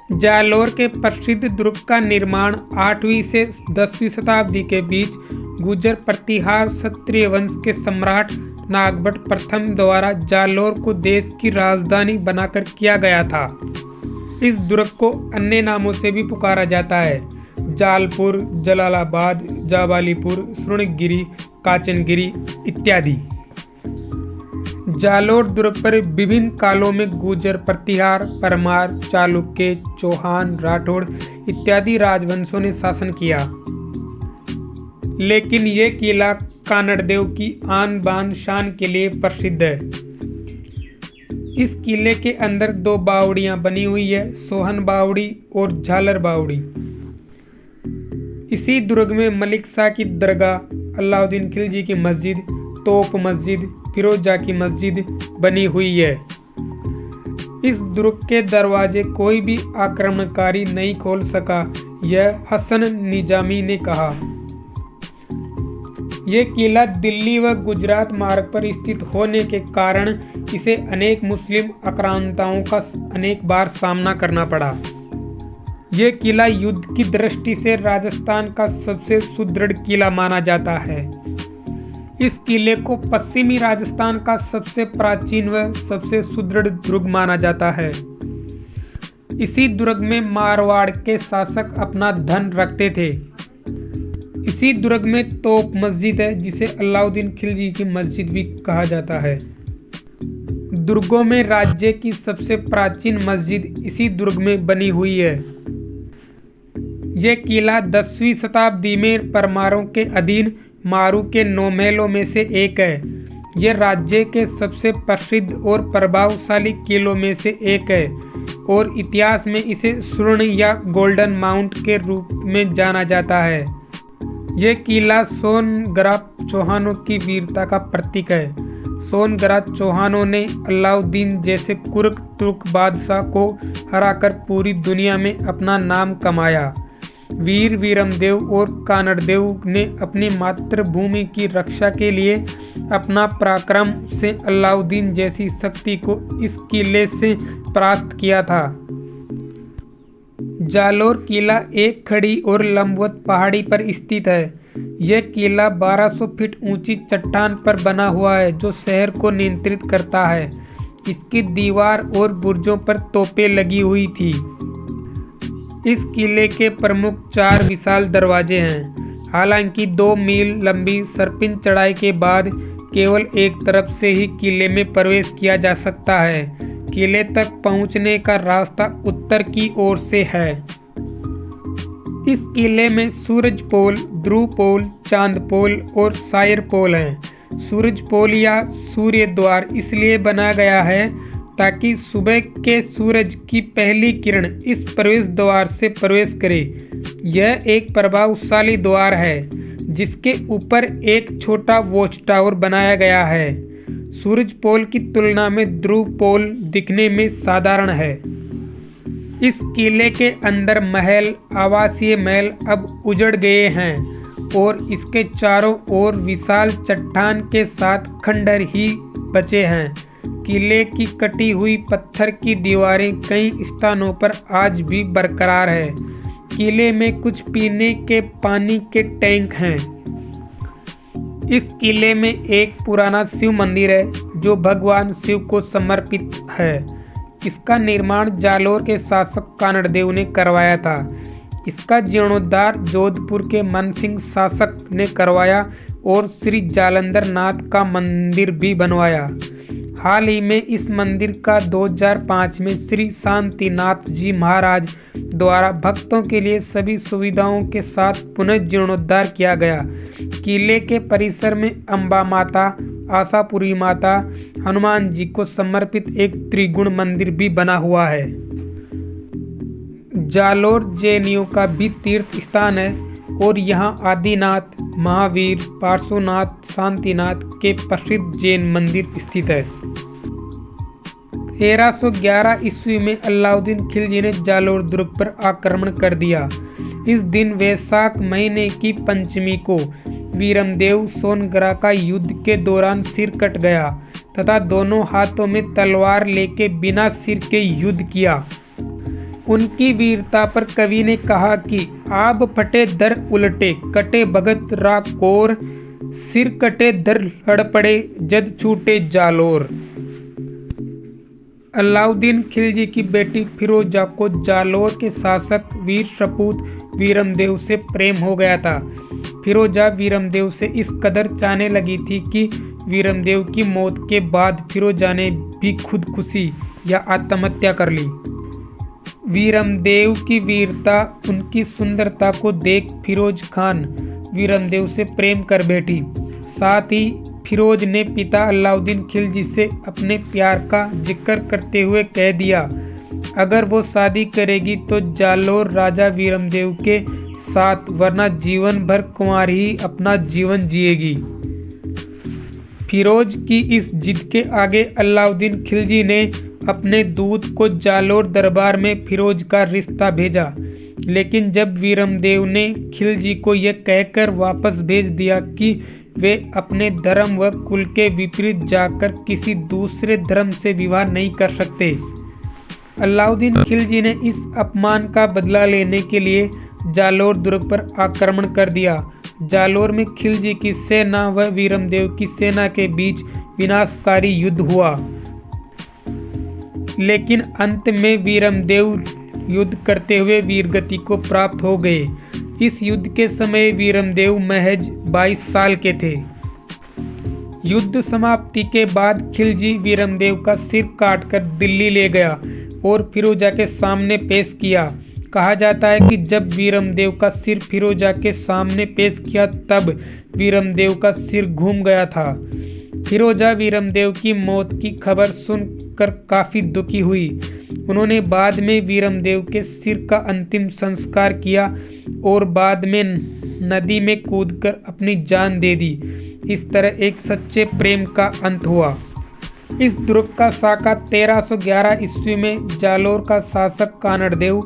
जालोर के प्रसिद्ध दुर्ग का निर्माण 8वीं से 10वीं शताब्दी के बीच गुर्जर प्रतिहार क्षत्रिय वंश के सम्राट नागभट्ट प्रथम द्वारा जालोर को देश की राजधानी बनाकर किया गया था। इस दुर्ग को अन्य नामों से भी पुकारा जाता है: जालपुर, जलालाबाद, जाबालीपुर, स्वर्णगिरी, काचनगिरी इत्यादि। जालोर दुर्ग पर विभिन्न कालों में गुर्जर प्रतिहार, परमार, चालुक्य, चौहान, राठौड़ इत्यादि राजवंशों ने शासन किया। लेकिन ये किला कानड़देव की आन बान शान के लिए प्रसिद्ध है। इस किले के अंदर 2 बावड़ियां बनी हुई है, सोहन बावड़ी और झालर बावड़ी। इसी दुर्ग में मलिक शाह की दरगाह, अलाउद्दीन खिलजी की मस्जिद, तोप मस्जिद, फिरोजा की मस्जिद बनी हुई है। इस दुर्ग के दरवाजे कोई भी आक्रमणकारी नहीं खोल सका, यह हसन निजामी ने कहा। यह किला दिल्ली व गुजरात मार्ग पर स्थित होने के कारण इसे अनेक मुस्लिम आक्रांताओं का अनेक बार सामना करना पड़ा। यह किला युद्ध की दृष्टि से राजस्थान का सबसे सुदृढ़ किला माना जाता है। इस किले को पश्चिमी राजस्थान का सबसे प्राचीन व सबसे सुदृढ़ दुर्ग माना जाता है। इसी दुर्ग में मारवाड़ के शासक अपना धन रखते थे। इसी दुर्ग में तोप मस्जिद है, जिसे अलाउद्दीन खिलजी की मस्जिद भी कहा जाता है। दुर्गों में राज्य की सबसे प्राचीन मस्जिद इसी दुर्ग में बनी हुई है। यह किला 10वीं शताब्दी में परमारों के अधीन मारू के 9 महलों में से एक है। यह राज्य के सबसे प्रसिद्ध और प्रभावशाली किलों में से एक है और इतिहास में इसे स्वर्ण या गोल्डन माउंट के रूप में जाना जाता है। यह किला सोनगरा चौहानों की वीरता का प्रतीक है। सोनगरा चौहानों ने अलाउद्दीन जैसे तुर्क बादशाह को हराकर पूरी दुनिया में अपना नाम कमाया। वीर वीरमदेव और कानड़देव ने अपनी मातृभूमि की रक्षा के लिए अपना पराक्रम से अलाउद्दीन जैसी शक्ति को इस किले से प्राप्त किया था। जालोर किला एक खड़ी और लंबवत पहाड़ी पर स्थित है। यह किला 1200 फीट ऊंची चट्टान पर बना हुआ है, जो शहर को नियंत्रित करता है। इसकी दीवार और बुर्जों पर तोपें लगी हुई थी। इस किले के प्रमुख 4 विशाल दरवाजे हैं। हालांकि 2 मील लंबी सर्पिन चढ़ाई के बाद केवल एक तरफ से ही किले में प्रवेश किया जा सकता है। किले तक पहुंचने का रास्ता उत्तर की ओर से है। इस किले में सूरज पोल, ध्रुव पोल, चांद पोल और सायर पोल हैं। सूरज पोल या सूर्य द्वार इसलिए बना गया है ताकि सुबह के सूरज की पहली किरण इस प्रवेश द्वार से प्रवेश करे। यह एक प्रभावशाली द्वार है जिसके ऊपर एक छोटा वॉच टावर बनाया गया है। सूरज पोल की तुलना में ध्रुव पोल दिखने में साधारण है। इस किले के अंदर महल, आवासीय महल अब उजड़ गए हैं और इसके चारों ओर विशाल चट्टान के साथ खंडहर ही बचे हैं। किले की कटी हुई पत्थर की दीवारें कई स्थानों पर आज भी बरकरार है। किले में कुछ पीने के पानी के टैंक हैं। इस किले में एक पुराना शिव मंदिर है जो भगवान शिव को समर्पित है। इसका निर्माण जालोर के शासक कानड़देव ने करवाया था। इसका जीर्णोद्धार जोधपुर के मनसिंह शासक ने करवाया और श्री जालंधर नाथ का मंदिर भी बनवाया। हाल ही में इस मंदिर का 2005 में श्री शांतिनाथ जी महाराज द्वारा भक्तों के लिए सभी सुविधाओं के साथ पुनः जीर्णोद्धार किया गया। किले के परिसर में अम्बा माता, आशापुरी माता, हनुमान जी को समर्पित एक त्रिगुण मंदिर भी बना हुआ है। जालोर जैनियों का भी तीर्थ स्थान है और यहाँ आदिनाथ, महावीर, पार्श्वनाथ, शांतिनाथ के प्रसिद्ध जैन मंदिर स्थित है। 1311 ईस्वी में अलाउद्दीन खिलजी ने जालोर दुर्ग पर आक्रमण कर दिया। इस दिन वैशाख महीने की पंचमी को वीरमदेव सोनगरा का युद्ध के दौरान सिर कट गया तथा दोनों हाथों में तलवार लेके बिना सिर के युद्ध किया। उनकी वीरता पर कवि ने कहा कि आब फटे दर उलटे, कटे भगत राकोर, सिर कटे दर लड़ पड़े, जद छूटे जालोर। अलाउद्दीन खिलजी की बेटी फिरोजा को जालोर के शासक वीर सपूत वीरमदेव से प्रेम हो गया था। फिरोजा वीरमदेव से इस कदर चाहने लगी थी कि वीरमदेव की मौत के बाद फिरोजा ने भी खुदकुशी या आत्महत्या कर ली। वीरमदेव की वीरता, उनकी सुंदरता को देख फिरोज खान वीरमदेव से प्रेम कर बैठी। साथ ही फिरोज ने पिता अलाउद्दीन खिलजी से अपने प्यार का जिक्र करते हुए कह दिया, अगर वो शादी करेगी तो जालोर राजा वीरमदेव के साथ, वरना जीवन भर कुंवारी ही अपना जीवन जिएगी। फिरोज की इस जिद के आगे अलाउद्दीन खिलजी ने अपने दूत को जालोर दरबार में फिरोज का रिश्ता भेजा, लेकिन जब वीरमदेव ने खिलजी को यह कहकर वापस भेज दिया कि वे अपने धर्म व कुल के विपरीत जाकर किसी दूसरे धर्म से विवाह नहीं कर सकते, अलाउद्दीन खिलजी ने इस अपमान का बदला लेने के लिए जालोर दुर्ग पर आक्रमण कर दिया। जालोर में खिलजी की सेना व वीरमदेव की सेना के बीच विनाशकारी युद्ध हुआ, लेकिन अंत में वीरमदेव युद्ध करते हुए वीरगति को प्राप्त हो गए। इस युद्ध के समय वीरमदेव महज 22 साल के थे। युद्ध समाप्ति के बाद खिलजी वीरमदेव का सिर काटकर दिल्ली ले गया और फिरोजा के सामने पेश किया। कहा जाता है कि जब वीरमदेव का सिर फिरोजा के सामने पेश किया तब वीरमदेव का सिर घूम गया था। फिरोजा वीरमदेव की मौत की खबर सुनकर काफ़ी दुखी हुई। उन्होंने बाद में वीरमदेव के सिर का अंतिम संस्कार किया और बाद में नदी में कूदकर अपनी जान दे दी। इस तरह एक सच्चे प्रेम का अंत हुआ। इस दुर्ग का साका 1311 ईस्वी में जालोर का शासक कानड़देव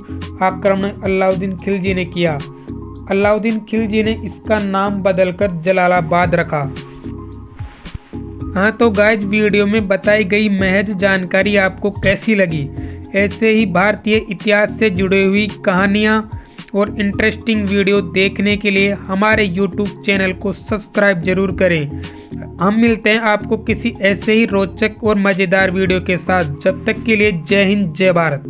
आक्रमण अलाउद्दीन खिलजी ने किया। अलाउद्दीन खिलजी ने इसका नाम बदलकर जलालाबाद रखा। हाँ तो गाइज, वीडियो में बताई गई महज जानकारी आपको कैसी लगी? ऐसे ही भारतीय इतिहास से जुड़ी हुई कहानियाँ और इंटरेस्टिंग वीडियो देखने के लिए हमारे YouTube चैनल को सब्सक्राइब जरूर करें। हम मिलते हैं आपको किसी ऐसे ही रोचक और मज़ेदार वीडियो के साथ। जब तक के लिए जय हिंद, जय भारत।